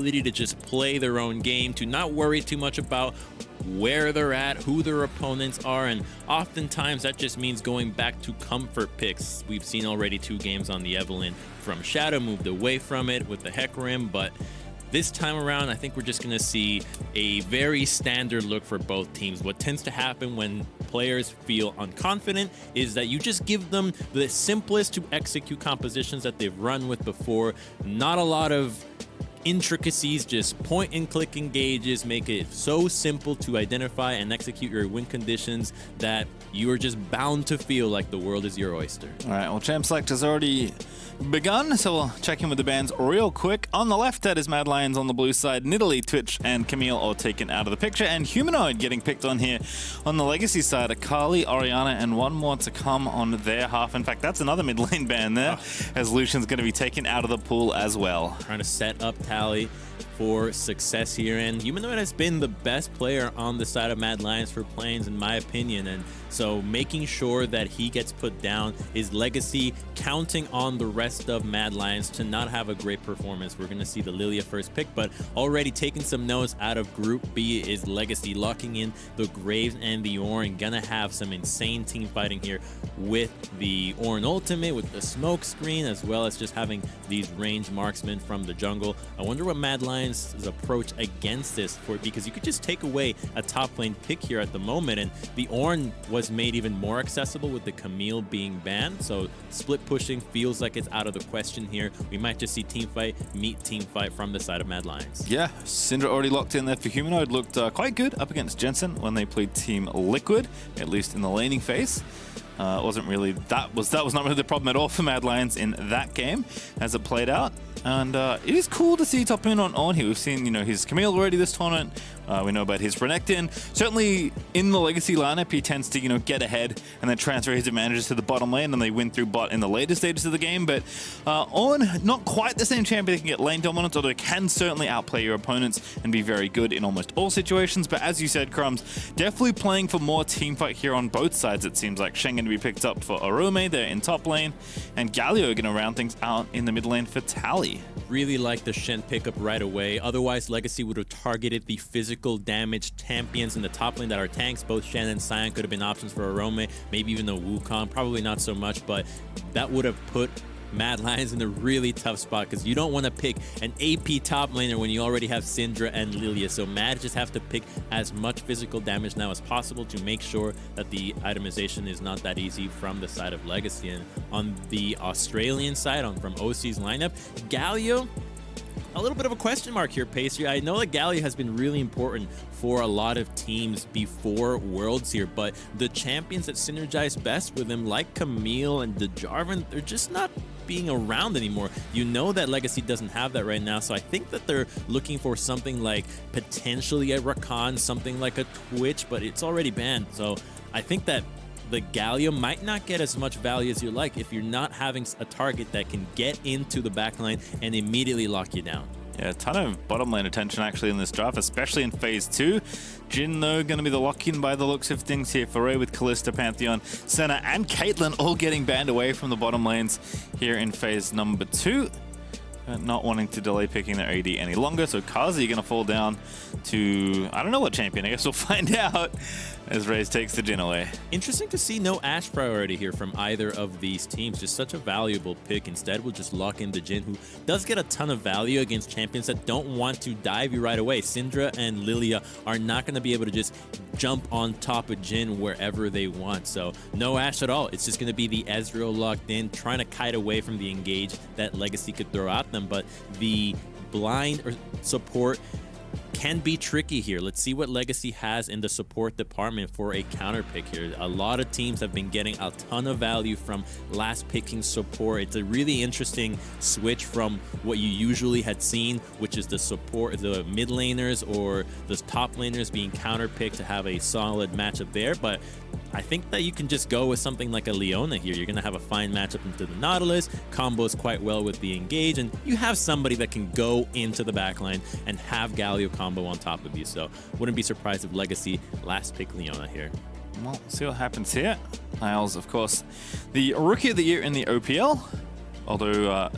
ability to just play their own game, to not worry too much about where they're at, who their opponents are, and oftentimes that just means going back to comfort picks. We've seen already 2 games on the Evelynn from Shadow, moved away from it with the Hecarim, but this time around, I think we're just going to see a very standard look for both teams. What tends to happen when players feel unconfident is that you just give them the simplest to execute compositions that they've run with before. Not a lot of intricacies, just point and click engages, make it so simple to identify and execute your win conditions that you are just bound to feel like the world is your oyster. All right, well, Champ Select has already begun, so we'll check in with the bands real quick. On the left, that is Mad Lions. On the blue side, Nidalee, Twitch, and Camille all taken out of the picture, and Humanoid getting picked on here. On the Legacy side, Akali, Orianna, and one more to come on their half. In fact, that's another mid lane ban there, as Lucian's going to be taken out of the pool as well. Trying to set up Tally for success here, and Humanoid has been the best player on the side of Mad Lions for Plains, in my opinion, and so making sure that he gets put down is Legacy, counting on the rest of Mad Lions to not have a great performance. We're going to see the Lilia first pick, but already taking some notes out of Group B is Legacy, locking in the Graves and the Ornn. Gonna have some insane team fighting here with the Ornn ultimate, with the smoke screen, as well as just having these range marksmen from the jungle. I wonder what Mad Lions' approach against this for, because you could just take away a top lane pick here at the moment, and the Ornn was made even more accessible with the Camille being banned, so split pushing feels like it's out of the question here. We might just see team fight meet team fight from the side of Mad Lions. Yeah, Syndra already locked in there for Humanoid. Looked quite good up against Jensen when they played Team Liquid, at least in the laning phase. Wasn't really that was not really the problem at all for Mad Lions in that game as it played out. And it is cool to see top in on here. We've seen, his Camille already this tournament. We know about his Renekton. Certainly in the Legacy lineup, he tends to, get ahead and then transfer his advantages to the bottom lane, and they win through bot in the later stages of the game. But Ornn, not quite the same champion that can get lane dominance, although it can certainly outplay your opponents and be very good in almost all situations. But as you said, Crumbs, definitely playing for more team fight here on both sides, it seems like. Shen going to be picked up for Arome there in top lane, and Galio going to round things out in the mid lane for Tally. Really like the Shen pickup right away. Otherwise, Legacy would have targeted the physical damage champions in the top lane that are tanks. Both Shen and Sion could have been options for Arome, maybe even the Wukong. Probably not so much, but that would have put Mad Lions in a really tough spot, because you don't want to pick an AP top laner when you already have Syndra and Lilia. So Mad just have to pick as much physical damage now as possible to make sure that the itemization is not that easy from the side of Legacy. And on the Australian side, from OC's lineup, Galio, a little bit of a question mark here, Pacey. I know that Galio has been really important for a lot of teams before Worlds here, but the champions that synergize best with him, like Camille and the Jarvan, they're just not being around anymore. You know that Legacy doesn't have that right now, so I think that they're looking for something like potentially a Rakan, something like a Twitch, but it's already banned. So I think that the Galio might not get as much value as you like if you're not having a target that can get into the backline and immediately lock you down. Yeah, a ton of bottom lane attention actually in this draft, especially in phase 2. Jhin, though, going to be the lock-in by the looks of things here for Ray, with Kalista, Pantheon, Senna, and Caitlyn all getting banned away from the bottom lanes here in phase number 2. Not wanting to delay picking their AD any longer, so Kazi going to fall down to, I don't know what champion, I guess we'll find out as Raze takes the Jhin away. Interesting to see no Ashe priority here from either of these teams. Just such a valuable pick. Instead, we'll just lock in the Jhin, who does get a ton of value against champions that don't want to dive you right away. Syndra and Lilia are not going to be able to just jump on top of Jhin wherever they want. So no Ashe at all. It's just going to be the Ezreal locked in, trying to kite away from the engage that Legacy could throw at them. But the blind or support can be tricky here. Let's see what Legacy has in the support department for a counter pick here. A lot of teams have been getting a ton of value from last picking support. It's a really interesting switch from what you usually had seen, which is the support, the mid laners or the top laners being counter picked to have a solid matchup there. But I think that you can just go with something like a Leona here. You're going to have a fine matchup into the Nautilus, combos quite well with the engage, and you have somebody that can go into the backline and have Galio combo on top of you. So wouldn't be surprised if Legacy last pick Leona here. Well, see what happens here. Niles, of course, the Rookie of the Year in the OPL, although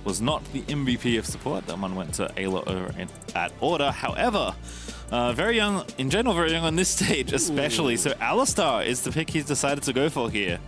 was not the MVP of support. That one went to Ayla over at Order. However, very young, in general, very young on this stage especially. Ooh. So Alistar is the pick he's decided to go for here.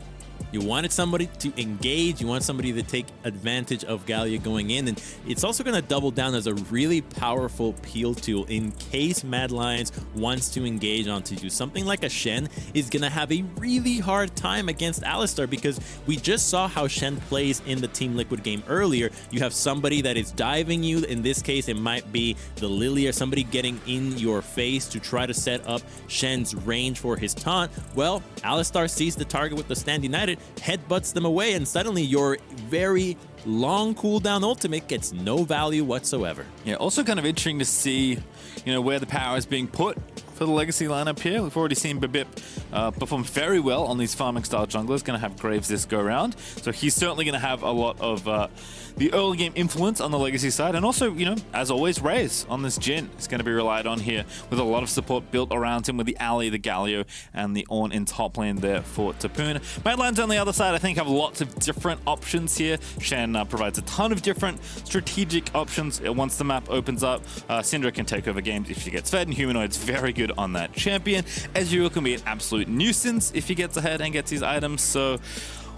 You wanted somebody to engage, you want somebody to take advantage of Galio going in, and it's also going to double down as a really powerful peel tool in case Mad Lions wants to engage onto you. Something like a Shen is going to have a really hard time against Alistar because we just saw how Shen plays in the Team Liquid game earlier. You have somebody that is diving you. In this case, it might be the Lily or somebody getting in your face to try to set up Shen's range for his taunt. Well, Alistar sees the target with the Stand United, headbutts them away, and suddenly your very long cooldown ultimate gets no value whatsoever. Yeah, also kind of interesting to see, where the power is being put for the Legacy lineup here. We've already seen Bibip perform very well on these farming style junglers. Going to have Graves this go round, so he's certainly going to have a lot of the early game influence on the Legacy side, and also, as always, Raze on this Jhin is going to be relied on here with a lot of support built around him with the Ali, the Galio, and the Ornn in top lane there for Tapoon. Mad Lions on the other side, I think, have lots of different options here. Shen provides a ton of different strategic options. Once the map opens up, Syndra can take over games if she gets fed, and Humanoid's very good on that champion. Ezreal can be an absolute nuisance if he gets ahead and gets his items, so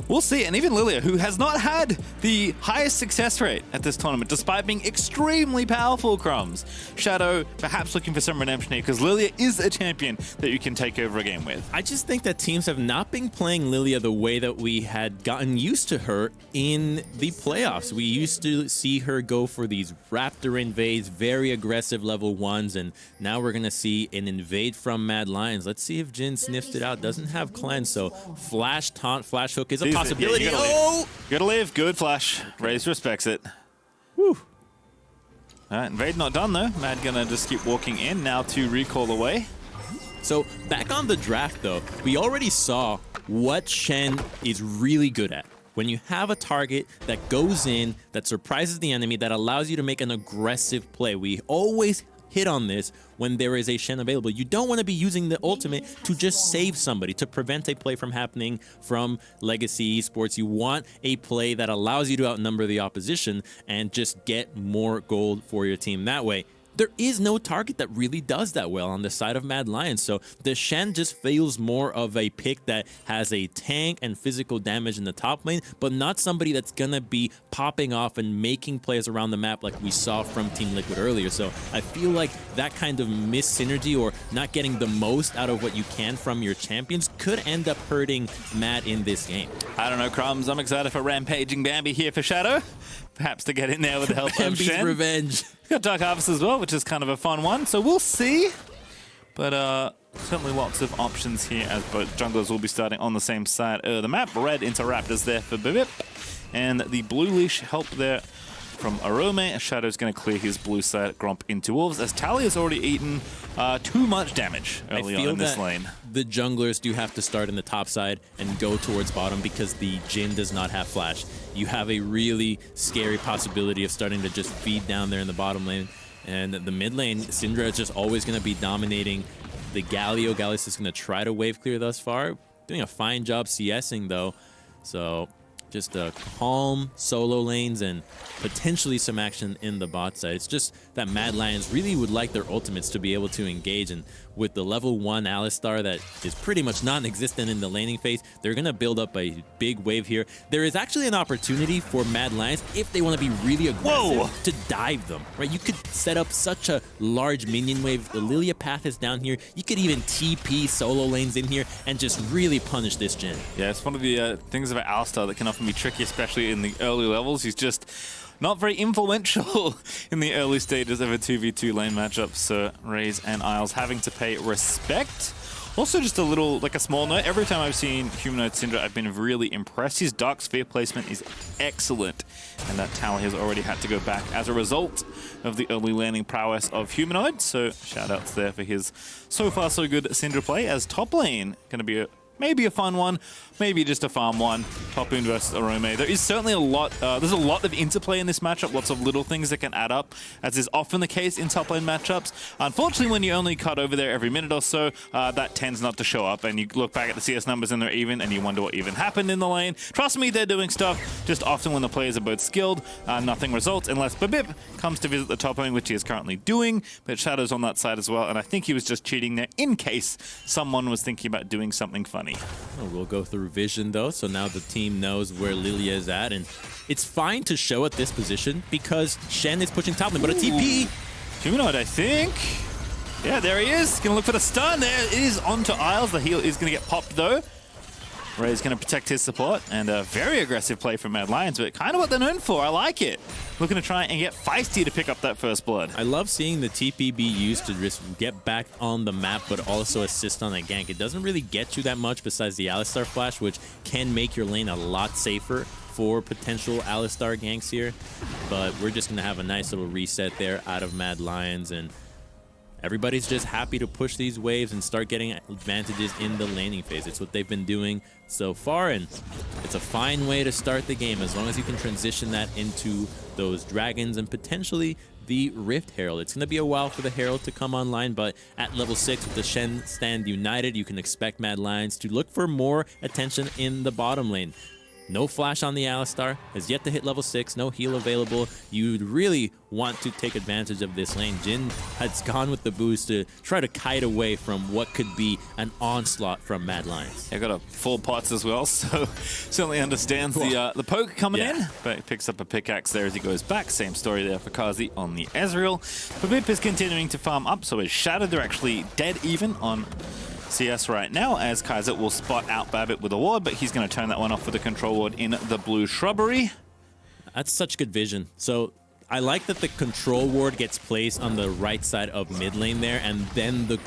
we'll see. And even Lilia, who has not had the highest success rate at this tournament, despite being extremely powerful, Crumbs. Shadow perhaps looking for some redemption here, because Lilia is a champion that you can take over a game with. I just think that teams have not been playing Lilia the way that we had gotten used to her in the playoffs. We used to see her go for these Raptor invades, very aggressive level 1s, and now we're going to see an invade from Mad Lions. Let's see if Jhin sniffs it out. Doesn't have cleanse, so flash taunt, flash hook is a possibility. Yeah, you gotta live. Good flash. Raze respects it. Woo. All right, invade not done though. Mad gonna just keep walking in now to recall away. So back on the draft though, we already saw what Shen is really good at. When you have a target that goes in, that surprises the enemy, that allows you to make an aggressive play. We always hit on this when there is a Shen available. You don't want to be using the ultimate to just save somebody, to prevent a play from happening from Legacy Esports. You want a play that allows you to outnumber the opposition and just get more gold for your team that way. There is no target that really does that well on the side of Mad Lions, so the Shen just feels more of a pick that has a tank and physical damage in the top lane, but not somebody that's gonna be popping off and making plays around the map like we saw from Team Liquid earlier. So I feel like that kind of missed synergy or not getting the most out of what you can from your champions could end up hurting Mad in this game. I don't know, Crumbs. I'm excited for Rampaging Bambi here for Shadow. Perhaps to get in there with the help of Shen. Revenge. We've got Dark Harvest as well, which is kind of a fun one, so we'll see. But certainly lots of options here as both junglers will be starting on the same side of the map. Red into Raptors there for Bibip. And the blue leash help there from Arome. Shadow's going to clear his blue side Gromp into Wolves, as Tally has already eaten too much damage early on in this lane. The junglers do have to start in the top side and go towards bottom because the Jhin does not have flash. You have a really scary possibility of starting to just feed down there in the bottom lane. And the mid lane, Syndra is just always going to be dominating the Galio. Galio is going to try to wave clear thus far. Doing a fine job CSing though. So just calm solo lanes and potentially some action in the bot side. It's just that Mad Lions really would like their ultimates to be able to engage, and with the level 1 Alistar that is pretty much non-existent in the laning phase, they're going to build up a big wave here. There is actually an opportunity for Mad Lions, if they want to be really aggressive, to dive them, right? You could set up such a large minion wave. The Lilia path is down here. You could even TP solo lanes in here and just really punish this Jhin. Yeah, it's one of the things about Alistar that can often be tricky, especially in the early levels. He's just not very influential in the early stages of a 2v2 lane matchup, so Raze and Isles having to pay respect. Also, just a little, like a small note, every time I've seen Humanoid Syndra, I've been really impressed. His Dark Sphere placement is excellent, and that tower has already had to go back as a result of the early laning prowess of Humanoid, so shout outs there for his so far so good Syndra play, as top lane going to be maybe a fun one, maybe just a farm one. Topoon versus Arome. There is certainly a lot, there's a lot of interplay in this matchup, lots of little things that can add up, as is often the case in top lane matchups. Unfortunately, when you only cut over there every minute or so, that tends not to show up, and you look back at the CS numbers and they're even, and you wonder what even happened in the lane. Trust me, they're doing stuff, just often when the players are both skilled, nothing results unless Babip comes to visit the top lane, which he is currently doing, but Shadow's on that side as well, and I think he was just cheating there in case someone was thinking about doing something funny. Oh, we'll go through vision though, so now the team knows where Lilia is at, and it's fine to show at this position because Shen is pushing top lane, but a TP. Humanoid, I think. Yeah, there he is. Gonna look for the stun. There it is onto Isles. The heal is gonna get popped though. Ray's going to protect his support, and a very aggressive play from Mad Lions, but kind of what they're known for. I like it. Looking to try and get feisty to pick up that first blood. I love seeing the TP be used to just get back on the map, but also assist on a gank. It doesn't really get you that much besides the Alistar flash, which can make your lane a lot safer for potential Alistar ganks here. But we're just going to have a nice little reset there out of Mad Lions, and everybody's just happy to push these waves and start getting advantages in the laning phase. It's what they've been doing so far, and it's a fine way to start the game as long as you can transition that into those dragons and potentially the Rift Herald. It's going to be a while for the Herald to come online, but at level 6 with the Shen stand united, you can expect Mad Lions to look for more attention in the bottom lane. No flash on the Alistar, has yet to hit level 6, no heal available. You'd really want to take advantage of this lane. Jhin has gone with the boost to try to kite away from what could be an onslaught from Mad Lions. Yeah, got a full pots as well, so certainly understands the poke coming in, but he picks up a pickaxe there as he goes back. Same story there for Kazi on the Ezreal. Babip is continuing to farm up, so his Shadow, they're actually dead even on CS right now, as Kaiser will spot out Babip with a ward, but he's going to turn that one off with a control ward in the blue shrubbery. That's such good vision. So I like that the control ward gets placed on the right side of mid lane there, and then the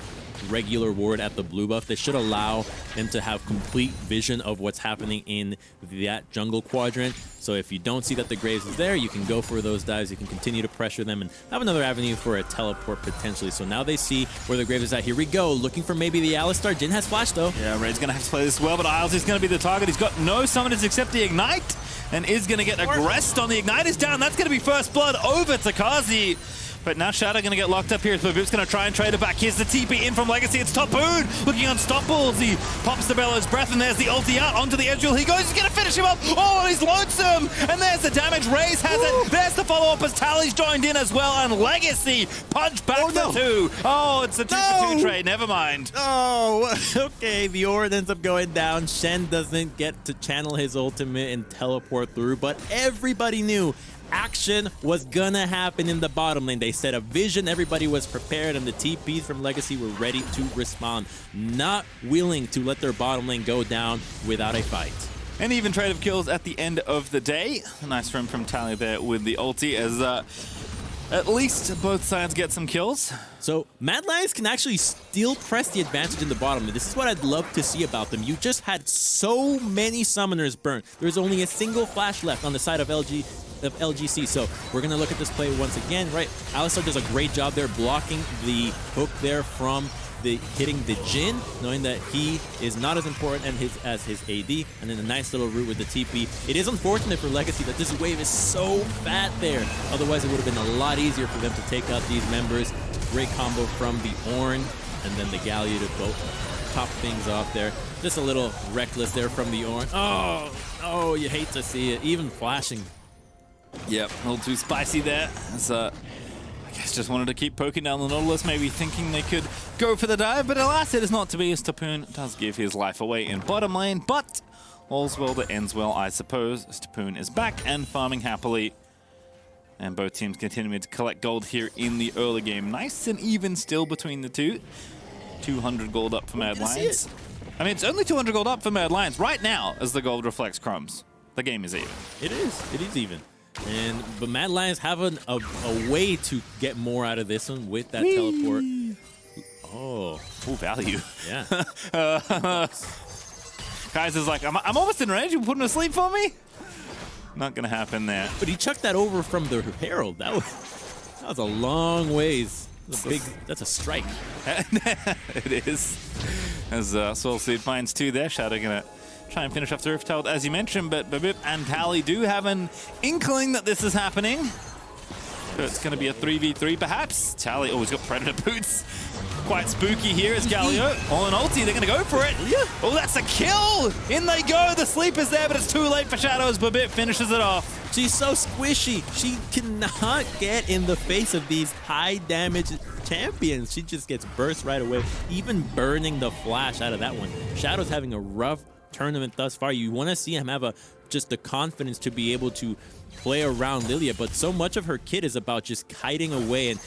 regular ward at the blue buff. They should allow them to have complete vision of what's happening in that jungle quadrant. So if you don't see that the Graves is there, you can go for those dives, you can continue to pressure them and have another avenue for a teleport potentially. So now they see where the Graves is at. Here we go, looking for maybe the Alistar. Jhin has flash though. Yeah, Ray's gonna have to play this well, but Isles is gonna be the target. He's got no summoners except the Ignite, and is gonna get aggressed on the Ignite is down. That's gonna be first blood over to Kazi. But now Shadow going to get locked up here. Babip's going to try and trade it back. Here's the TP in from Legacy. It's Topoon looking unstoppable. He pops the Bellows Breath, and there's the ulti out onto the Ezreal. He goes, he's going to finish him up. Oh, he's lonesome. And there's the damage. Raze has it. There's the follow-up as Tally's joined in as well. And Legacy punch back for 2. Oh, it's a 2-for-2 trade. Never mind. Oh, okay. The Ord ends up going down. Shen doesn't get to channel his ultimate and teleport through, but everybody knew action was gonna happen in the bottom lane. They set a vision, everybody was prepared, and the TPs from Legacy were ready to respond, not willing to let their bottom lane go down without a fight. An even trade of kills at the end of the day. Nice run from Tally there with the ulti, as at least both sides get some kills. So Mad Lions can actually still press the advantage in the bottom lane. This is what I'd love to see about them. You just had so many summoners burnt. There's only a single flash left on the side of LGC. So we're going to look at this play once again, right? Alistar does a great job there blocking the hook there from hitting the Jhin, knowing that he is not as important as his AD, and then a nice little route with the TP. It is unfortunate for Legacy that this wave is so fat there. Otherwise, it would have been a lot easier for them to take out these members. Great combo from the Ornn, and then the Galio to both top things off there. Just a little reckless there from the Ornn. Oh, you hate to see it. Even flashing. Yep, a little too spicy there. As, I guess just wanted to keep poking down the Nautilus, maybe thinking they could go for the dive, but alas, it is not to be, as Topoon does give his life away in bottom lane, but all's well that ends well, I suppose, as Topoon is back and farming happily. And both teams continuing to collect gold here in the early game. Nice and even still between the two. 200 gold up for Mad Lions. I mean, it's only 200 gold up for Mad Lions right now as the gold reflects crumbs. The game is even. It is even. But Mad Lions have a way to get more out of this one with that teleport. Oh, value. Yeah. Kaiser's like, I'm almost in range. You putting him to sleep for me? Not gonna happen there. But he chucked that over from the Herald. That was a long ways. That's a strike. It is. as Soul Seed finds 2 there. Shadow gonna try and finish off the Rift Herald, as you mentioned, but Babip and Tally do have an inkling that this is happening. So it's going to be a 3v3 perhaps. Tally, oh, he's got Predator boots. Quite spooky here as Galio. All in ulti, they're going to go for it. Oh, that's a kill! In they go, the sleep is there, but it's too late for Shadows. Babip finishes it off. She's so squishy. She cannot get in the face of these high damage champions. She just gets burst right away, even burning the flash out of that one. Shadow's having a rough tournament thus far. You want to see him have just the confidence to be able to play around Lilia, but so much of her kit is about just kiting away and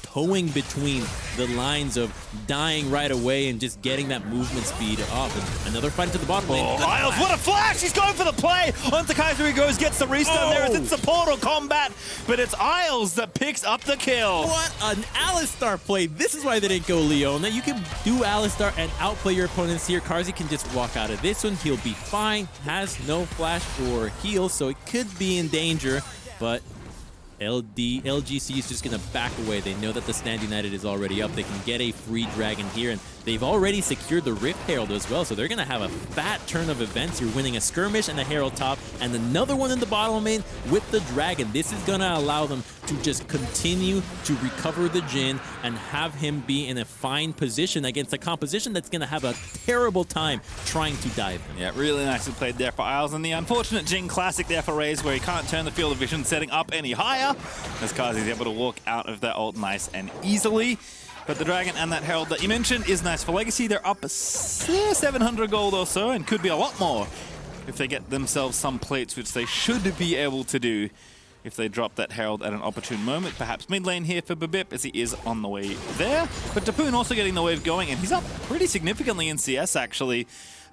towing between the lines of dying right away and just getting that movement speed off. And another fight into the bottom lane. Oh, Isles, what a flash! He's going for the play! Onto Kaiser he goes, gets the restun there as it's support or combat, but it's Isles that picks up the kill. What an Alistar play. This is why they didn't go Leona. You can do Alistar and outplay your opponents here. Carzzy can just walk out of this one. He'll be fine. Has no flash or heal, so it could be in danger, but LGC is just going to back away. They know that the Stand United is already up. They can get a free dragon here, and they've already secured the Rift Herald as well, so they're going to have a fat turn of events. You're winning a skirmish and a Herald top, and another one in the bottom lane with the dragon. This is going to allow them to just continue to recover the Jhin and have him be in a fine position against a composition that's going to have a terrible time trying to dive him. Yeah, really nicely played there for Isles, and the unfortunate Jhin classic there for Raze, where he can't turn the field of vision setting up any higher, as Carzzy's able to walk out of that ult nice and easily. But the Dragon and that Herald that you mentioned is nice for Legacy. They're up 700 gold or so, and could be a lot more if they get themselves some plates, which they should be able to do if they drop that Herald at an opportune moment. Perhaps mid lane here for Babip, as he is on the way there. But Tapoon also getting the wave going, and he's up pretty significantly in CS, actually.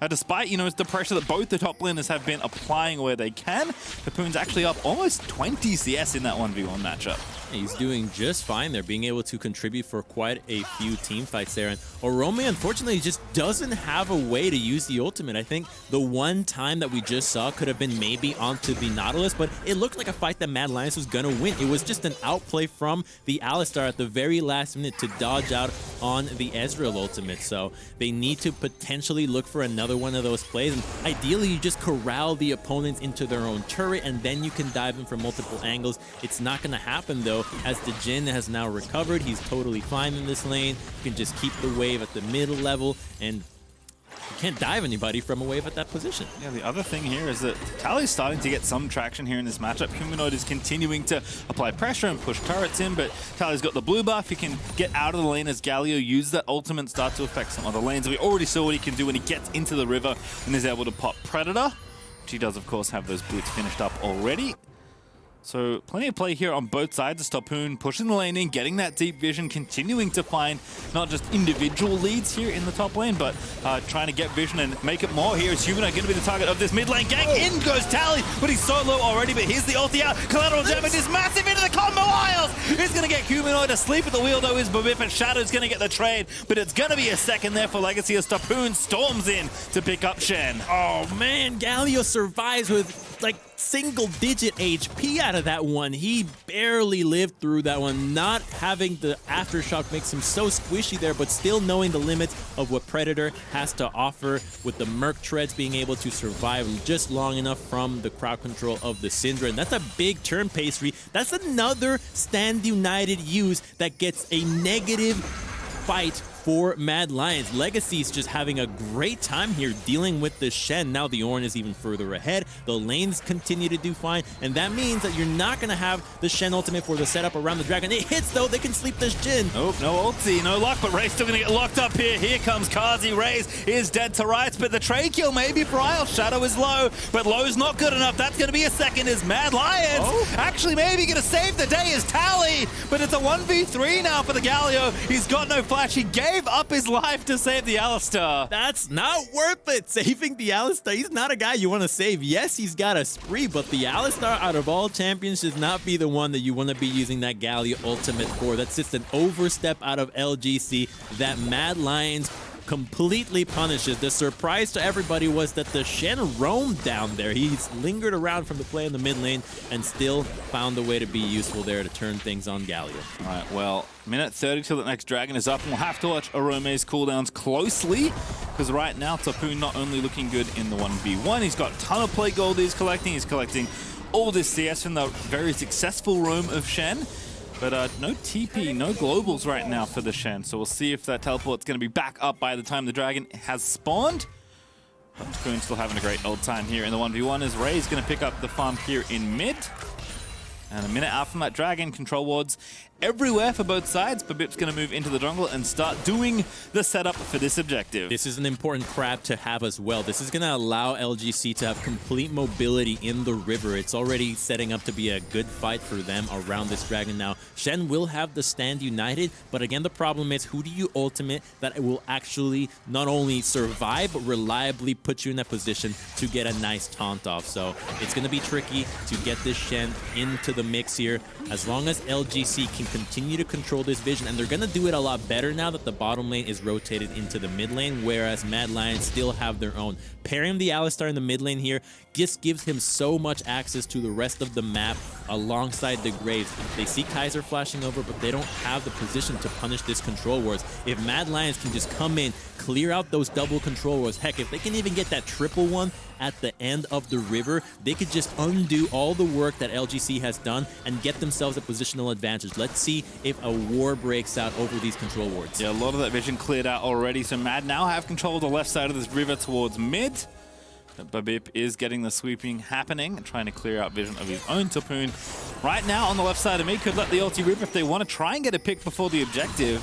Despite, you know, the pressure that both the top laners have been applying where they can, Tapoon's actually up almost 20 CS in that 1v1 matchup. He's doing just fine. They're being able to contribute for quite a few team fights there. And Orome, unfortunately, just doesn't have a way to use the ultimate. I think the one time that we just saw could have been maybe onto the Nautilus, but it looked like a fight that Mad Lions was going to win. It was just an outplay from the Alistar at the very last minute to dodge out on the Ezreal ultimate. So they need to potentially look for another one of those plays. And ideally, you just corral the opponents into their own turret, and then you can dive in from multiple angles. It's not going to happen, though, as the Jhin has now recovered. He's totally fine in this lane. You can just keep the wave at the middle level, and you can't dive anybody from a wave at that position. Yeah, the other thing here is that Tally's starting to get some traction here in this matchup. Humanoid is continuing to apply pressure and push turrets in, but Tally's got the blue buff. He can get out of the lane as Galio uses that ultimate, start to affect some other lanes. We already saw what he can do when he gets into the river and is able to pop Predator, which he does, of course, have those boots finished up already. So plenty of play here on both sides. Tapoon pushing the lane in, getting that deep vision, continuing to find not just individual leads here in the top lane, but trying to get vision and make it more. Here is Humanoid going to be the target of this mid lane gank. In goes Tally, but he's so low already, but here's the ulti out. Collateral damage is massive into the combo. Isles is going to get Humanoid asleep at the wheel, though, is Babip, and Shadow's going to get the trade, but it's going to be a second there for Legacy as Tapoon storms in to pick up Shen. Oh man, Galio survives with like single-digit HP out of that one. He barely lived through that one. Not having the aftershock makes him so squishy there, but still knowing the limits of what Predator has to offer, with the Merc Treads being able to survive just long enough from the crowd control of the Syndra. And that's a big turn pastry. That's another Stand United use that gets a negative fight for Mad Lions. Legacy's just having a great time here dealing with the Shen. Now the Ornn is even further ahead. The lanes continue to do fine, and that means that you're not going to have the Shen ultimate for the setup around the dragon. It hits, though. They can sleep this Jhin. Nope, no ulti, no luck, but Ray's still going to get locked up here. Here comes Carzzy. Raze is dead to rights, but the trade kill maybe for Isles. Shadow is low, but low's not good enough. That's going to be a second as Mad Lions actually maybe going to save the day as Tally, but it's a 1v3 now for the Galio. He's got no flash. He gave up his life to save the Alistar. That's not worth it. Saving the Alistar. He's not a guy you want to save. Yes, he's got a spree, but the Alistar, out of all champions, should not be the one that you want to be using that Galio ultimate for. That's just an overstep out of LGC that Mad Lions completely punishes. The surprise to everybody was that the Shen roamed down there. He's lingered around from the play in the mid lane and still found a way to be useful there to turn things on Galio. All right, well, minute 30 till the next dragon is up, and we'll have to watch Orome's cooldowns closely, because right now Tapoon not only looking good in the 1v1, he's got a ton of plate gold he's collecting all this CS from the very successful roam of Shen. But no TP, no globals right now for the Shen, so we'll see if that teleport's going to be back up by the time the Dragon has spawned. But Tapoon's still having a great old time here in the 1v1 as Ray's going to pick up the farm here in mid. And a minute out from that Dragon, control wards everywhere for both sides. Babip's going to move into the jungle and start doing the setup for this objective. This is an important crab to have as well. This is going to allow LGC to have complete mobility in the river. It's already setting up to be a good fight for them around this Dragon now. Shen will have the stand united, but again, the problem is who do you ultimate that it will actually not only survive, but reliably put you in that position to get a nice taunt off. So it's going to be tricky to get this Shen into the mix here. As long as LGC can continue to control this vision, and they're going to do it a lot better now that the bottom lane is rotated into the mid lane, whereas Mad Lions still have their own. Pairing the Alistar in the mid lane here just gives him so much access to the rest of the map alongside the Graves. They see Kaiser flashing over, but they don't have the position to punish this control wards. If Mad Lions can just come in, clear out those double control wards, heck, if they can even get that triple one at the end of the river, they could just undo all the work that LGC has done and get themselves a positional advantage. Let's see if a war breaks out over these control wards. Yeah, a lot of that vision cleared out already, so Mad now have control of the left side of this river towards mid. Babip is getting the sweeping happening and trying to clear out vision of his own. Tapoon right now on the left side of me could let the ulti rip if they want to try and get a pick before the objective.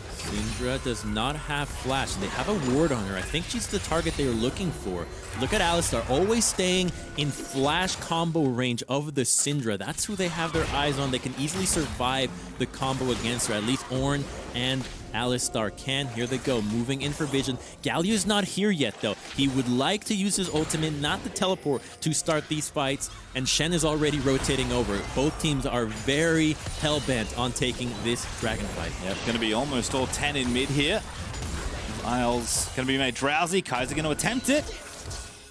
Syndra does not have flash, and they have a ward on her. I think she's the target they were looking for. Look at Alistar, always staying in flash combo range of the Syndra. That's who they have their eyes on. They can easily survive the combo against her. At least Ornn and Alistar can. Here they go, moving in for vision. Galio's not here yet, though. He would like to use his ultimate, not the teleport, to start these fights, and Shen is already rotating over. Both teams are very hell-bent on taking this Dragon fight. Yep, going to be almost all 10 in mid here. Isles going to be made drowsy. Kaiser going to attempt it.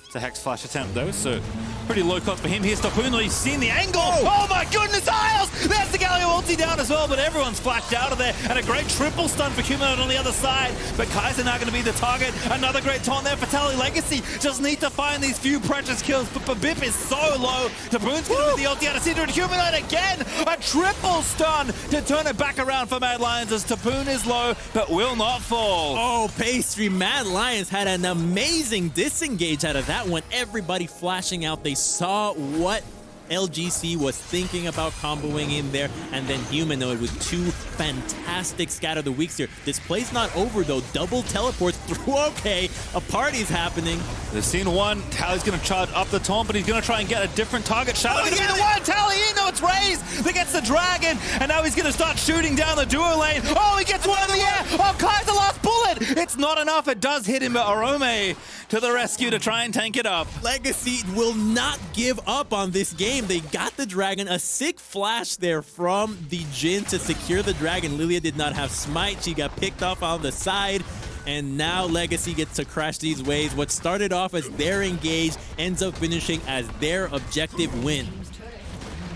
It's a Hex Flash attempt, though, so pretty low cost for him. Here's Tapoon. He's seen the angle. Oh my goodness, Isles! There's the Galio ulti down as well, but everyone's flashed out of there. And a great triple stun for Humanoid on the other side. But Kaiser now going to be the target. Another great taunt there for Tally Legacy. Just need to find these few precious kills, but Babip is so low. Tapoon's going to be the ulti out of Syndra, and Humanoid again. A triple stun to turn it back around for Mad Lions as Tapoon is low, but will not fall. Oh, Pastry, Mad Lions had an amazing disengage out of that one. Everybody flashing out. They saw what LGC was thinking about comboing in there, and then Humanoid with two fantastic Scatter the Weeks here. This play's not over, though. Double teleports through. Okay, a party's happening. They've seen one. Tally's going to charge up the taunt, but he's going to try and get a different target. Shadow going to be the one. Tally, no, it's Raze that gets the Dragon, and now he's going to start shooting down the duo lane. Oh, he gets one in the air. Oh, Kai's the last bullet. It's not enough. It does hit him, but Arome to the rescue to try and tank it up. Legacy will not give up on this game. They got the Dragon. A sick flash there from the Jhin to secure the Dragon. Lilia did not have smite. She got picked off on the side. And now Legacy gets to crash these waves. What started off as their engage ends up finishing as their objective win.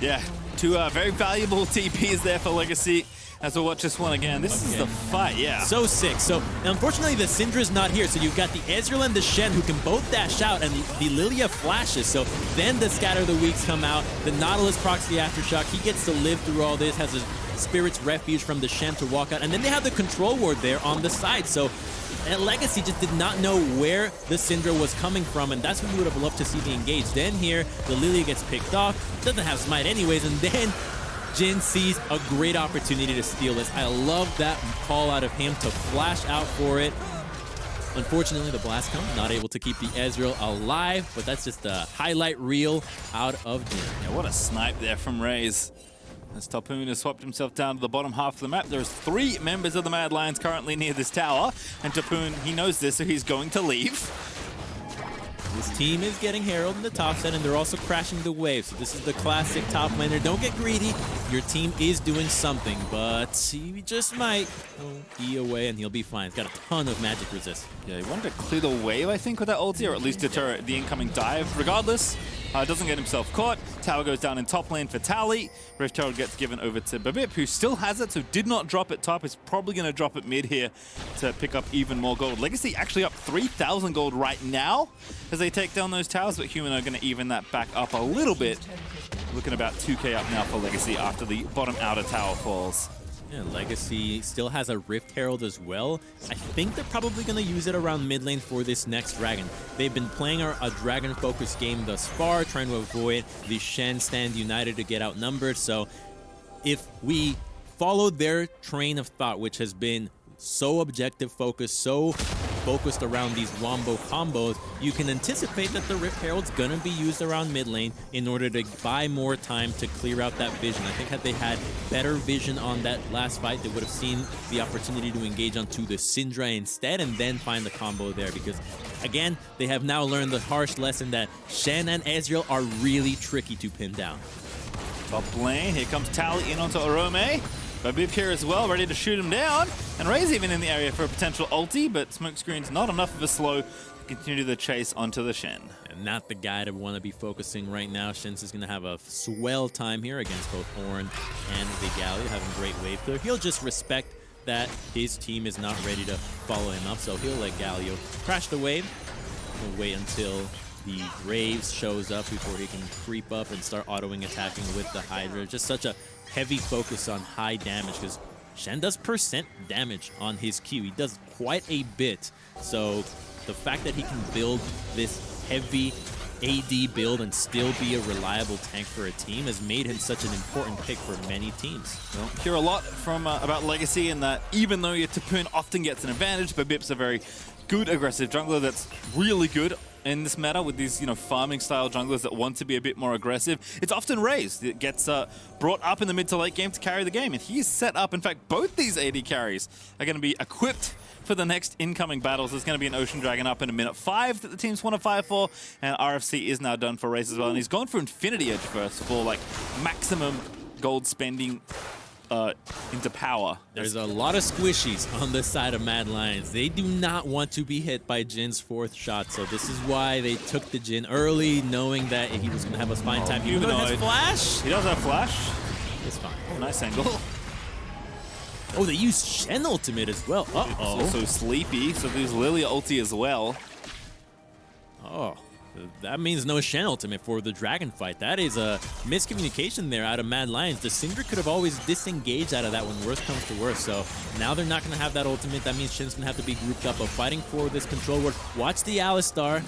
Yeah, two very valuable TPs there for Legacy. As we'll watch this one again. This is the fight, yeah. So sick. So, unfortunately, the Syndra's not here. So you've got the Ezreal and the Shen who can both dash out, and the Lilia flashes. So then the Scatter the Weeks come out. The Nautilus procs the Aftershock. He gets to live through all this, has a Spirit's Refuge from the Shen to walk out. And then they have the Control Ward there on the side. So Legacy just did not know where the Syndra was coming from, and that's when we would have loved to see the engage. Then here, the Lilia gets picked off. Doesn't have smite anyways, and then Jhin sees a great opportunity to steal this. I love that call out of him to flash out for it. Unfortunately, the blast comes, not able to keep the Ezreal alive, but that's just a highlight reel out of Jhin. Yeah, what a snipe there from Raze. As Tapoon has swapped himself down to the bottom half of the map. There's 3 members of the Mad Lions currently near this tower, and Tapoon, he knows this, so he's going to leave. This team is getting Herald in the top set, and they're also crashing the wave. So this is the classic top laner. Don't get greedy. your team is doing something, but he just might E away and he'll be fine. He's got a ton of magic resist. Yeah, he wanted to clear the wave, I think, with that ulti, or at least deter the incoming dive. Regardless, doesn't get himself caught. Tower goes down in top lane for Tally. Rift Herald gets given over to Babip, who still has it, so did not drop it top. Is probably going to drop it mid here to pick up even more gold. Legacy actually up 3,000 gold right now as they take down those towers, but Human are going to even that back up a little bit. Looking about 2k up now for Legacy after the bottom outer tower falls. Yeah, Legacy still has a Rift Herald as well. I think they're probably going to use it around mid lane for this next Dragon. They've been playing a Dragon-focused game thus far, trying to avoid the Shen stand United to get outnumbered. So if we follow their train of thought, which has been so objective-focused, so focused around these wombo combos, you can anticipate that the Rift Herald's gonna be used around mid lane in order to buy more time to clear out that vision. I think had they had better vision on that last fight, they would have seen the opportunity to engage onto the Syndra instead and then find the combo there, because again, they have now learned the harsh lesson that Shen and Ezreal are really tricky to pin down. Top lane, here comes Tally in onto Orome. Babip here as well, ready to shoot him down. And Ray's even in the area for a potential ulti, but Smokescreen's not enough of a slow to continue the chase onto the Shen. And not the guy to want to be focusing right now. Shen's is going to have a swell time here against both Ornn and the Galio, having great wave clear. He'll just respect that his team is not ready to follow him up, so he'll let Galio crash the wave. He'll wait until the Graves shows up before he can creep up and start autoing attacking with the Hydra. Just such a heavy focus on high damage, because Shen does percent damage on his Q. He does quite a bit. So the fact that he can build this heavy AD build and still be a reliable tank for a team has made him such an important pick for many teams. Well, hear a lot from about Legacy in that even though your Tapoon often gets an advantage, Babip's a very good aggressive jungler that's really good in this meta with these, farming style junglers that want to be a bit more aggressive. It's often raised. It gets brought up in the mid to late game to carry the game, and he's set up. In fact, both these AD carries are going to be equipped for the next incoming battles. There's going to be an Ocean Dragon up in a minute 5 that the teams want to fight for, and RFC is now done for Race as well, and he's gone for Infinity Edge first for maximum gold spending into power. There's a lot of squishies on the side of Mad Lions. They do not want to be hit by Jin's 4th shot, so this is why they took the Jin early, knowing that he was going to have a fine time. Humanoid has flash. He does have flash. It's fine. Oh, nice angle. Oh, they used Shen ultimate as well. Uh-oh. It's also sleepy, so there's Lilia ulti as well. Oh. That means no Shen ultimate for the Dragon fight. That is a miscommunication there out of Mad Lions. The Syndra could have always disengaged out of that when worst comes to worst. So now they're not going to have that ultimate. That means Shen's going to have to be grouped up of fighting for this control ward. Watch the Alistar.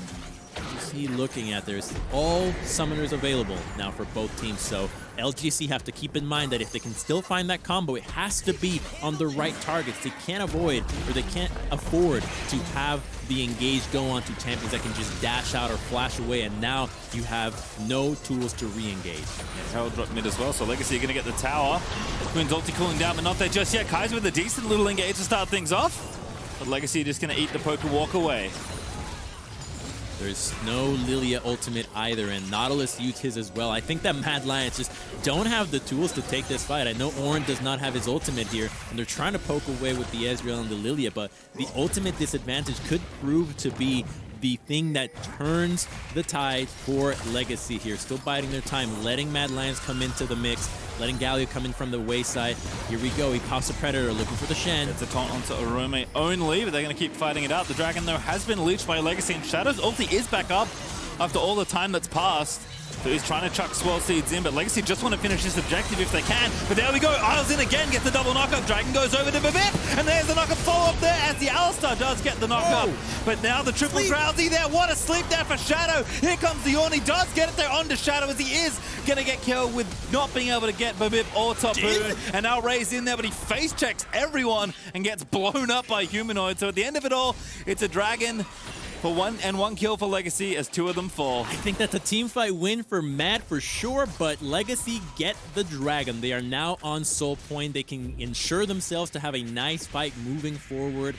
What's he looking at? There's all summoners available now for both teams. So LGC have to keep in mind that if they can still find that combo, it has to be on the right targets. They can't avoid, or they can't afford to have the engage go on to champions that can just dash out or flash away, and now you have no tools to re-engage. Yeah, Herald dropped mid as well, so Legacy are going to get the tower. Queen's ulti cooling down, but not there just yet. Kai's with a decent little engage to start things off, but Legacy just going to eat the poke and walk away. There's no Lilia ultimate either, and Nautilus used his as well. I think that Mad Lions just don't have the tools to take this fight. I know Ornn does not have his ultimate here, and they're trying to poke away with the Ezreal and the Lilia, but the ultimate disadvantage could prove to be the thing that turns the tide for Legacy here. Still biding their time, letting Mad Lions come into the mix, letting Galio come in from the wayside. Here we go, he pops a Predator, looking for the Shen. It's a taunt onto Orome only, but they're going to keep fighting it out. The Dragon, though, has been leeched by Legacy, and Shadow's ulti is back up after all the time that's passed. So he's trying to chuck Swirl Seeds in, but Legacy just want to finish this objective if they can. But there we go, Isles in again, gets the double knockup. Dragon goes over to Babip, and there's the knockup follow-up there as the Alistar does get the knockup. Oh. But now the triple drowsy there, what a sleep there for Shadow. Here comes the Ornn, he does get it there onto Shadow as he is going to get killed with not being able to get Babip or Tapoon. And now Ray's in there, but he face checks everyone and gets blown up by Humanoid. So at the end of it all, it's a Dragon for one kill for Legacy as 2 of them fall. I think that's a team fight win for Mad for sure, but Legacy get the Dragon. They are now on Soul Point. They can ensure themselves to have a nice fight moving forward.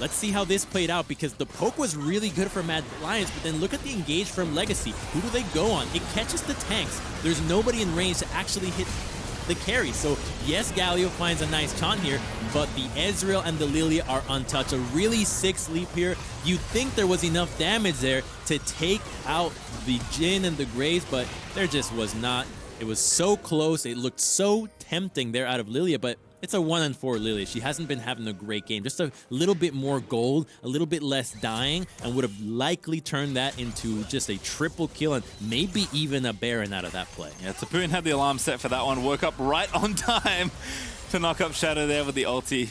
Let's see how this played out, because the poke was really good for Mad Lions, but then look at the engage from Legacy. Who do they go on? It catches the tanks. There's nobody in range to actually hit the carry. So yes, Galio finds a nice taunt here, but the Ezreal and the Lilia are untouched. A really sick sleep here. You'd think there was enough damage there to take out the Jhin and the Graves, but there just was not. It was so close. It looked so tempting there out of Lilia, but it's a 1-4 Lilia. She hasn't been having a great game. Just a little bit more gold, a little bit less dying, and would have likely turned that into just a triple kill and maybe even a Baron out of that play. Yeah, Tapoon had the alarm set for that one. Woke up right on time to knock up Shadow there with the ulti.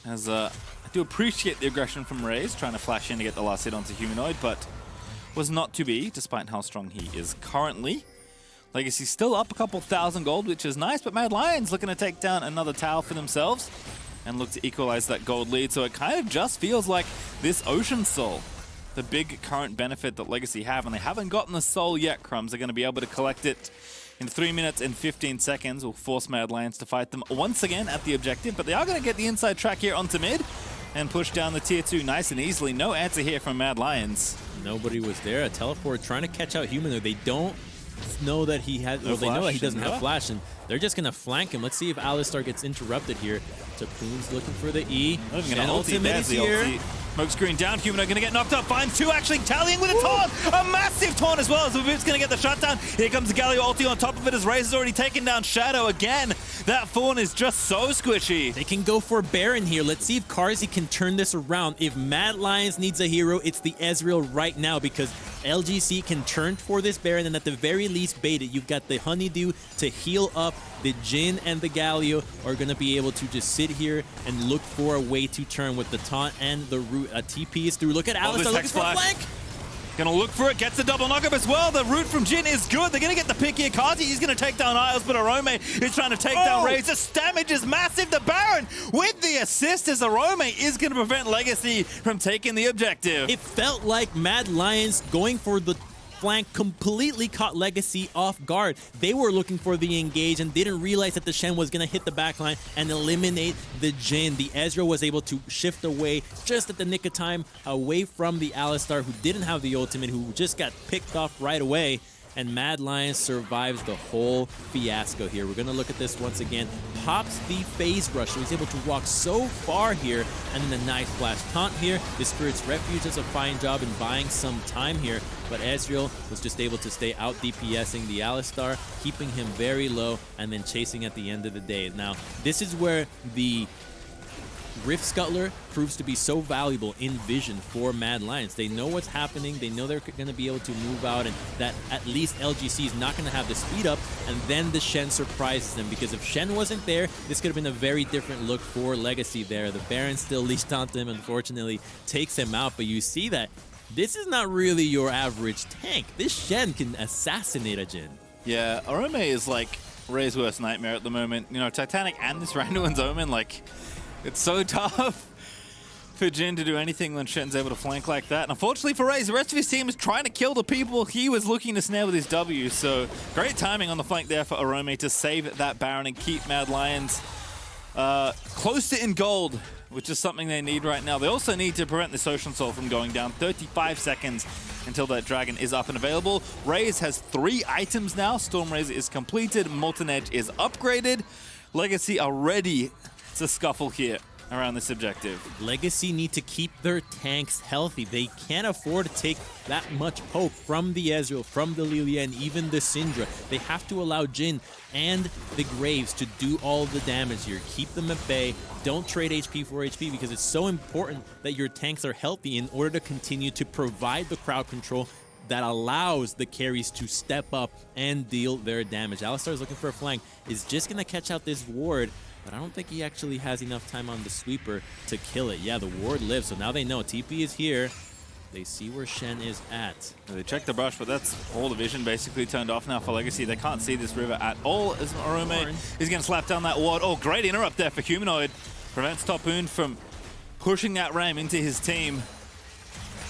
As I do appreciate the aggression from Raze, trying to flash in to get the last hit onto Humanoid, but was not to be, despite how strong he is currently. Legacy's still up a couple thousand gold, which is nice, but Mad Lions looking to take down another tower for themselves and look to equalize that gold lead. So it kind of just feels like this Ocean Soul, the big current benefit that Legacy have, and they haven't gotten the soul yet. Crumbs are going to be able to collect it in 3 minutes and 15 seconds. Will force Mad Lions to fight them once again at the objective, but they are going to get the inside track here onto mid and push down the tier 2 nice and easily. No answer here from Mad Lions. Nobody was there. A teleport trying to catch out Humanoid. They don't know that he has, well, they know that he doesn't have flash, and they're just gonna flank him. Let's see if Alistar gets interrupted here. Tapoon's looking for the E. And ultimate is here. Smoke screen down. Humanoid gonna get knocked up. Finds two, actually tallying with a taunt. A massive taunt as well. So Viv's gonna get the shutdown. Here comes the Galio ulti on top of it as Raze has already taken down Shadow again. That Fawn is just so squishy. They can go for Baron here. Let's see if Carzzy can turn this around. If Mad Lions needs a hero, it's the Ezreal right now, because LGC can turn for this Baron and at the very least bait it. You've got the Honeydew to heal up. The Jhin and the Galio are going to be able to just sit here and look for a way to turn with the taunt and the root. A TP is through. Look at Alistar looking for a flank. Gonna look for it, gets the double knockup as well. The root from Jhin is good. They're gonna get the pick here. Carzzy, he's gonna take down Isles, but Arome is trying to take down Raze. The damage is massive. The Baron with the assist as Arome is gonna prevent Legacy from taking the objective. It felt like Mad Lions going for the flank completely caught Legacy off guard. They were looking for the engage and didn't realize that the Shen was going to hit the backline and eliminate the Jhin. The Ezreal was able to shift away just at the nick of time away from the Alistar, who didn't have the ultimate, who just got picked off right away. And Mad Lions survives the whole fiasco here. We're going to look at this once again. Pops the phase rush. So he's able to walk so far here. And then the nice flash taunt here. The Spirit's Refuge does a fine job in buying some time here. But Ezreal was just able to stay out DPSing the Alistar, keeping him very low, and then chasing at the end of the day. Now, this is where the Rift Scuttler proves to be so valuable in vision for Mad Lions. They know what's happening, they know they're going to be able to move out, and that at least LGC is not going to have the speed up, and then the Shen surprises them, because if Shen wasn't there, this could have been a very different look for Legacy there. The Baron still leashed onto him, unfortunately, takes him out, but you see that this is not really your average tank. This Shen can assassinate a Jhin. Yeah, Arome is like Ray's worst nightmare at the moment. You know, Titanic and this Randuin's Omen, like, it's so tough for Jhin to do anything when Shen's able to flank like that. And unfortunately for Raze, the rest of his team is trying to kill the people he was looking to snare with his W. So great timing on the flank there for Arome to save that Baron and keep Mad Lions close to in gold, which is something they need right now. They also need to prevent this Ocean Soul from going down. 35 seconds until that Dragon is up and available. Raze has 3 items now. Storm Razor is completed. Molten Edge is upgraded. Legacy are ready to scuffle here around this objective. Legacy need to keep their tanks healthy. They can't afford to take that much poke from the Ezreal, from the Lilia, and even the Syndra. They have to allow Jhin and the Graves to do all the damage here. Keep them at bay. Don't trade HP for HP, because it's so important that your tanks are healthy in order to continue to provide the crowd control that allows the carries to step up and deal their damage. Alistar is looking for a flank, is just going to catch out this ward, but I don't think he actually has enough time on the sweeper to kill it. Yeah, the ward lives, so now they know TP is here. They see where Shen is at. They check the brush, but that's all the vision basically turned off now for Legacy. They can't see this river at all as Arome is going to slap down that ward. Oh, great interrupt there for Humanoid. Prevents Tapoon from pushing that Ram into his team.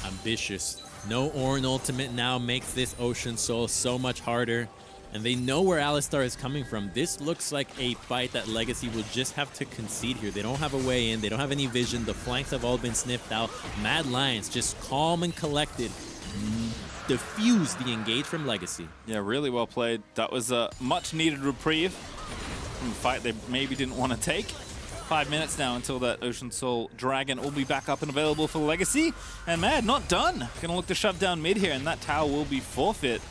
Ambitious. No Ornn ultimate now makes this Ocean Soul so much harder. And they know where Alistar is coming from. This looks like a fight that Legacy will just have to concede here. They don't have a way in. They don't have any vision. The flanks have all been sniffed out. Mad Lions just calm and collected. Diffuse the engage from Legacy. Yeah, really well played. That was a much needed reprieve fight they maybe didn't want to take. 5 minutes now until that Ocean Soul Dragon will be back up and available for Legacy. And Mad, not done. Gonna look to shove down mid here, and that tower will be forfeit.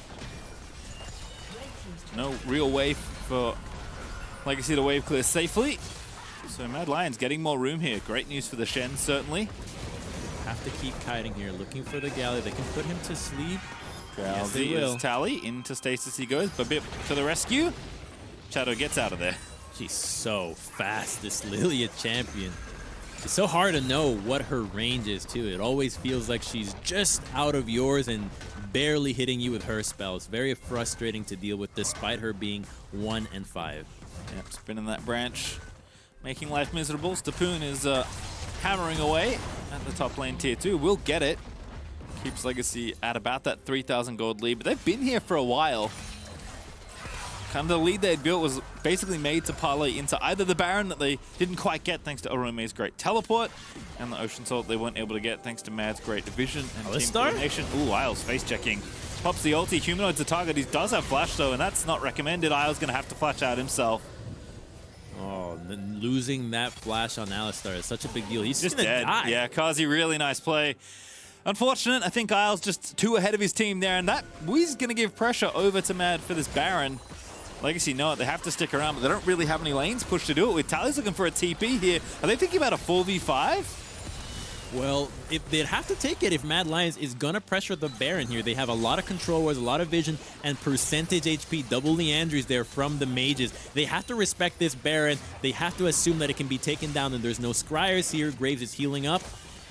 No real way for Legacy to wave clear safely. So Mad Lions getting more room here. Great news for the Shen, certainly. Have to keep kiting here, looking for the Galley. They can put him to sleep. Yes, they will. Tally into stasis he goes. Babip to the rescue. Shadow gets out of there. She's so fast, this Lilia champion. It's so hard to know what her range is, too. It always feels like she's just out of yours and barely hitting you with her spells. Very frustrating to deal with, despite her being 1 and 5. Yep, spinning that branch, making life miserable. Stapoon is hammering away at the top lane tier 2. Will get it. Keeps Legacy at about that 3,000 gold lead, but they've been here for a while. Kind of the lead they had built was basically made to parlay into either the Baron that they didn't quite get thanks to Orome's great teleport, and the Ocean Salt they weren't able to get thanks to Mad's great vision and team coordination. Ooh, Isles face checking. Pops the ulti, Humanoid's the target. He does have flash though, and that's not recommended. Isles gonna have to flash out himself. Oh, losing that flash on Alistar is such a big deal. He's just gonna dead. die. Yeah, Kazi, really nice play. Unfortunate, I think Isles just 2 ahead of his team there, and that he's gonna give pressure over to Mad for this Baron. Legacy know it, they have to stick around, but they don't really have any lanes pushed to do it with. Tally's looking for a TP here. Are they thinking about a 4v5? Well, if they'd have to take it if Mad Lions is gonna pressure the Baron here. They have a lot of control wards, a lot of vision, and percentage HP. Double Leandries there from the mages. They have to respect this Baron. They have to assume that it can be taken down, and there's no Scryers here. Graves is healing up.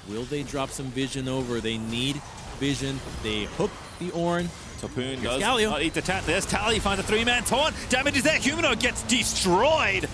Will they drop some vision over? They need vision. They hook the Ornn. Tapoon does not eat the taunt. There's Tally, finds a 3-man taunt. Damage is there. Humanoid gets destroyed.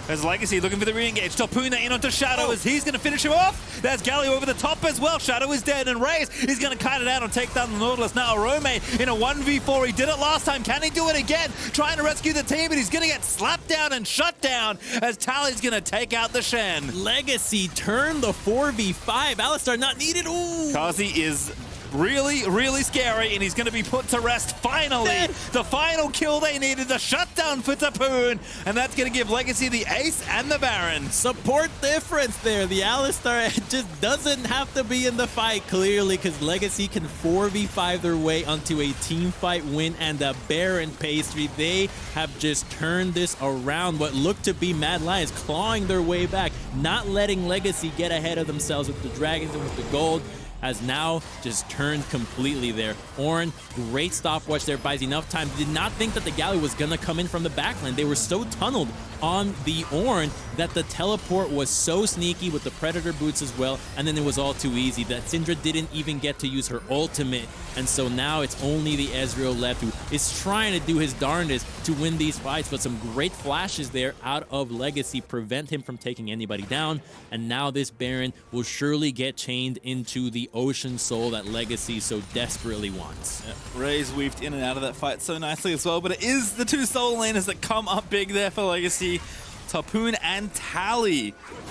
There's Legacy looking for the re-engage. Tapoon in onto Shadow as he's going to finish him off. There's Galio over the top as well. Shadow is dead, and Raze is going to kite it out and take down the Nautilus. Now Arome in a 1v4. He did it last time. Can he do it again? Trying to rescue the team, but he's going to get slapped down and shut down as Tally's going to take out the Shen. Legacy turned the 4v5. Alistar not needed. Ooh. Kazi is really, really scary, and he's going to be put to rest finally. The final kill they needed, the shutdown for Tapoon, and that's going to give Legacy the ace and the Baron. Support difference there. The Alistar just doesn't have to be in the fight, clearly, because Legacy can 4v5 their way onto a team fight win, and the Baron pastry. They have just turned this around. What looked to be Mad Lions clawing their way back, not letting Legacy get ahead of themselves with the dragons and with the gold, has now just turned completely there. Ornn, great stopwatch there, buys enough time. Did not think that the Galley was gonna come in from the backline. They were so tunneled on the Ornn that the teleport was so sneaky with the Predator boots as well, and then it was all too easy. That Syndra didn't even get to use her ultimate, and so now it's only the Ezreal left who is trying to do his darndest to win these fights, but some great flashes there out of Legacy prevent him from taking anybody down, and now this Baron will surely get chained into the Ocean Soul that Legacy so desperately wants. Yeah, Raze weaved in and out of that fight so nicely as well, but it is the 2 soul laners that come up big there for Legacy. Tapoon and Tally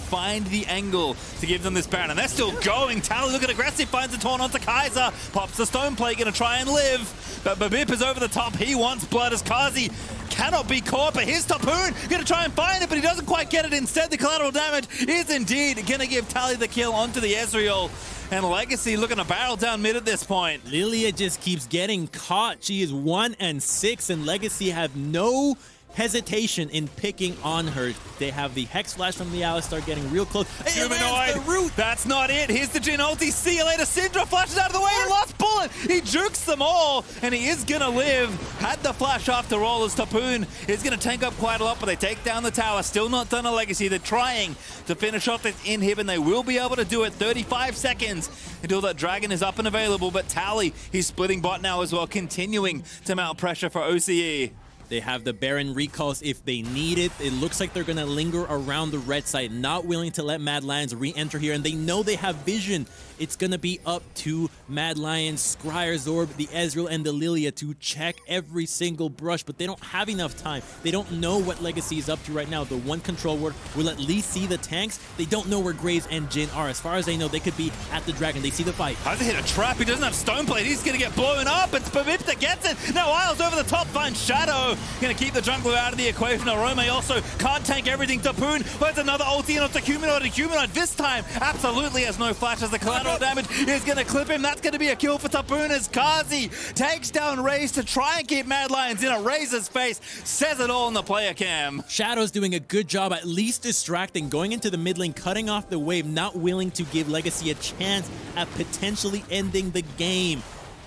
find the angle to give them this Baron, and they're still going. Tally looking aggressive, finds a taunt onto Kaiser, pops the Stone Plate, gonna try and live, but Babip is over the top. He wants blood as Kazi cannot be caught, but here's Tapoon, gonna try and find it, but he doesn't quite get it. Instead, the collateral damage is indeed gonna give Tally the kill onto the Ezreal, and Legacy looking to barrel down mid at this point. Lilia just keeps getting caught. She is 1 and 6, and Legacy have no hesitation in picking on her. They have the Hex Flash from the Alistar getting real close. Humanoid, the root. That's not it. Here's the Jhin ulti. See you later. Syndra flashes out of the way. The last bullet. He jukes them all, and he is going to live. Had the flash after all as Tapoon is going to tank up quite a lot, but they take down the tower. Still not done a Legacy. They're trying to finish off this inhib, and they will be able to do it. 35 seconds until that dragon is up and available, but Tally, he's splitting bot now as well, continuing to mount pressure for OCE. They have the Baron recalls if they need it. It looks like they're going to linger around the red side, not willing to let Mad Lions re-enter here, and they know they have vision. It's going to be up to Mad Lions, Scryer, Zorb, the Ezreal, and the Lilia to check every single brush, but they don't have enough time. They don't know what Legacy is up to right now. The one control ward will at least see the tanks. They don't know where Graves and Jhin are. As far as they know, they could be at the dragon. They see the fight. Has to hit a trap. He doesn't have Stone Plate. He's going to get blown up. It's Babip that gets it. Now Isles over the top finds Shadow. Gonna keep the jungler out of the equation. Arome also can't tank everything. Tapoon finds another ulti and onto Humanoid. And Humanoid this time absolutely has no flash as the collateral damage is gonna clip him. That's gonna be a kill for Tapoon as Kazi takes down Raze to try and keep Mad Lions in a Raze's face. Says it all in the player cam. Shadow's doing a good job at least distracting, going into the mid lane, cutting off the wave, not willing to give Legacy a chance at potentially ending the game.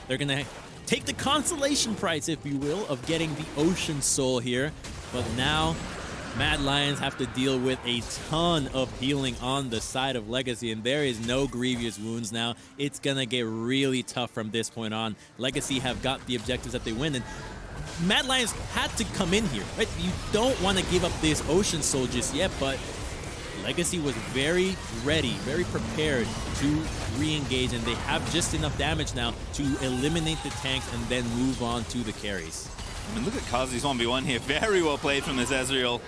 They're gonna take the consolation prize, if you will, of getting the Ocean Soul here. But now Mad Lions have to deal with a ton of healing on the side of Legacy, and there is no grievous wounds now. It's gonna get really tough from this point on. Legacy have got the objectives that they win, and Mad Lions had to come in here, right? You don't want to give up this Ocean Soul just yet, but Legacy was very ready, very prepared to re-engage, and they have just enough damage now to eliminate the tanks and then move on to the carries. I mean, look at Kazi's 1v1 here. Very well played from this Ezreal.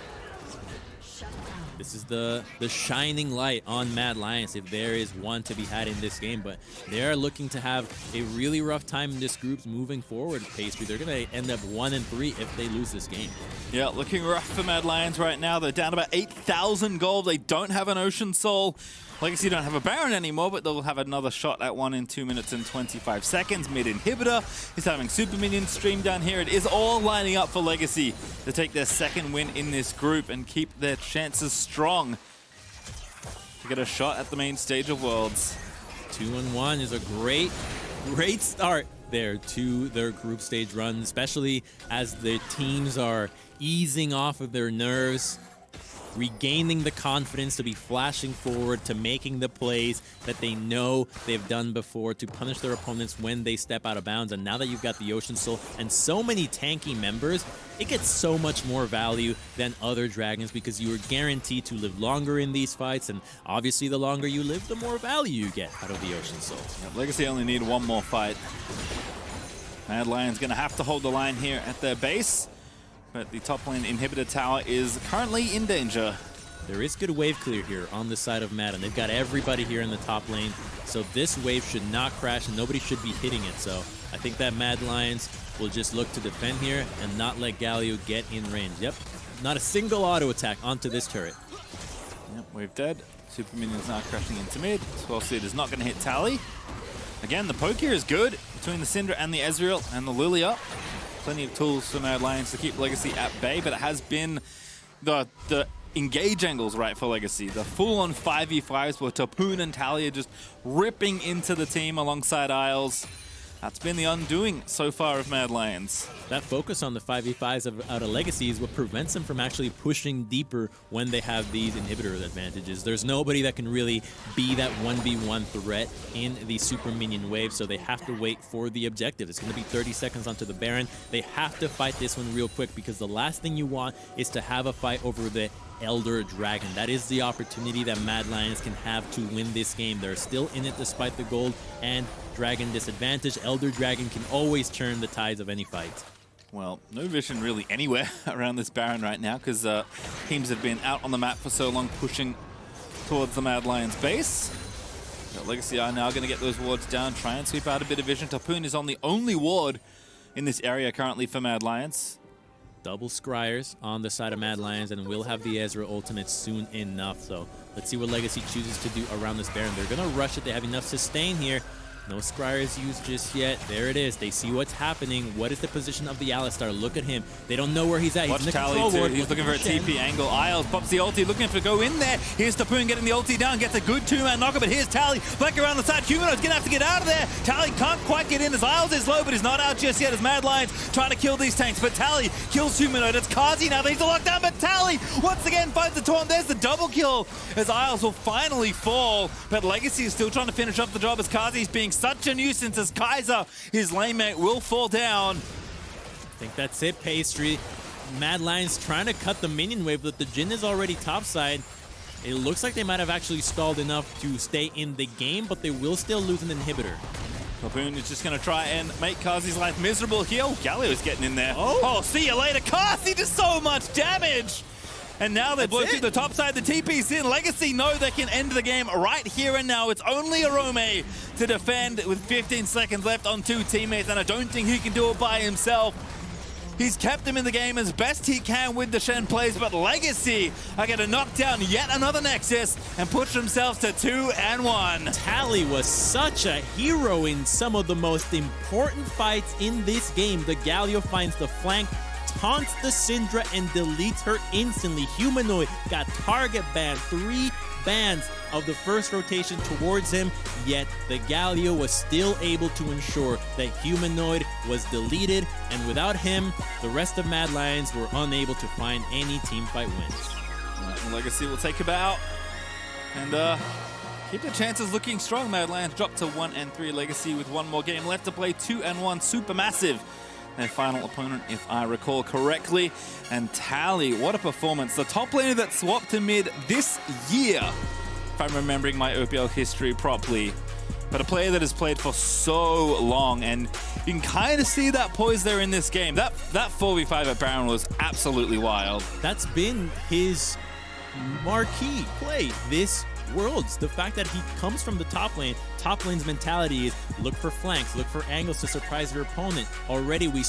This is the shining light on Mad Lions, if there is one to be had in this game. But they are looking to have a really rough time in this group moving forward, Pastry. They're going to end up 1-3 if they lose this game. Yeah, looking rough for Mad Lions right now. They're down about 8,000 gold. They don't have an Ocean Soul. Legacy don't have a Baron anymore, but they'll have another shot at one in 2 minutes and 25 seconds. Mid Inhibitor is having Super Minion stream down here. It is all lining up for Legacy to take their second win in this group and keep their chances strong to get a shot at the main stage of Worlds. 2-1 is a great start there to their group stage run, especially as the teams are easing off of their nerves, regaining the confidence to be flashing forward, to making the plays that they know they've done before to punish their opponents when they step out of bounds. And now that you've got the Ocean Soul and so many tanky members, it gets so much more value than other dragons because you are guaranteed to live longer in these fights, and obviously the longer you live, the more value you get out of the Ocean Soul. Yeah, Legacy only need one more fight. Mad Lions gonna have to hold the line here at their base. But the top lane inhibitor tower is currently in danger. There is good wave clear here on the side of Mad, and they've got everybody here in the top lane. So this wave should not crash, and nobody should be hitting it. So I think that Mad Lions will just look to defend here and not let Galio get in range. Yep, not a single auto attack onto this turret. Yep, wave dead. Super Minion's now crashing into mid. Swell Seed is not going to hit Tally. Again, the poke here is good between the Syndra and the Ezreal and the Lilia. Plenty of tools for Mad Lions to keep Legacy at bay, but it has been the engage angles right for Legacy. The full-on 5v5s where Tapoon and Tally are just ripping into the team alongside Isles. That's been the undoing so far of Mad Lions. That focus on the 5v5s out of Legacy is what prevents them from actually pushing deeper when they have these inhibitor advantages. There's nobody that can really be that 1v1 threat in the Super Minion wave, so they have to wait for the objective. It's going to be 30 seconds onto the Baron. They have to fight this one real quick because the last thing you want is to have a fight over the Elder Dragon. That is the opportunity that Mad Lions can have to win this game. They're still in it despite the gold and Dragon disadvantage. Elder Dragon can always turn the tides of any fight. Well, no vision really anywhere around this Baron right now because teams have been out on the map for so long pushing towards the Mad Lions base. But Legacy are now going to get those wards down, try and sweep out a bit of vision. Tapoon is on the only ward in this area currently for Mad Lions. Double Scryers on the side of Mad Lions, and we'll have the Ezra ultimate soon enough. So let's see what Legacy chooses to do around this Baron. They're going to rush it. They have enough sustain here. No Scryers used just yet. There it is. They see what's happening. What is the position of the Alistar? Look at him. They don't know where he's at. Watch He's in the Tally control too. ward. He's looking for a TP angle. Isles pops the ulti, looking for go in there. Here's Tapoon getting the ulti down, gets a good two-man knocker, but here's Tally back around the side. Humanoid's gonna have to get out of there. Tally can't quite get in as Isles is low, but he's not out just yet as Mad Lions trying to kill these tanks. But Tally kills Humanoid. It's Kazi now that he's locked down, but Tally once again finds the taunt. There's the double kill as Isles will finally fall. But Legacy is still trying to finish up the job as Kazi's being such a nuisance as Kaiser, his lane mate, will fall down. I think that's it, Pastry. Mad Lions trying to cut the minion wave, but the Jhin is already topside. It looks like they might have actually stalled enough to stay in the game, but they will still lose an inhibitor. Tapoon is just going to try and make Kazi's life miserable here. Galio's getting in there. Oh, see you later. Kazi does so much damage. And now they're blocking the top side. The TP's in. Legacy know they can end the game right here and now. It's only Arome to defend with 15 seconds left on two teammates, and I don't think he can do it by himself. He's kept him in the game as best he can with the Shen plays, but Legacy are going to knock down yet another Nexus and push themselves to 2-1. Tally was such a hero in some of the most important fights in this game. The Galio finds the flank, taunts the Syndra, and deletes her instantly. Humanoid got target banned, 3 bans of the first rotation towards him, yet the Galio was still able to ensure that Humanoid was deleted, and without him, the rest of Mad Lions were unable to find any teamfight wins. And Legacy will take him out and keep the chances looking strong. Mad Lions drop to 1-3. Legacy with one more game left to play, 2-1, Supermassive. Their final opponent, if I recall correctly. And Tally, what a performance. The top laner that swapped to mid this year, if I'm remembering my OPL history properly. But a player that has played for so long, and you can kind of see that poise there in this game. That 4v5 at Baron was absolutely wild. That's been his marquee play this Worlds. The fact that he comes from the top lane, top lane's mentality is look for flanks, look for angles to surprise your opponent. Already we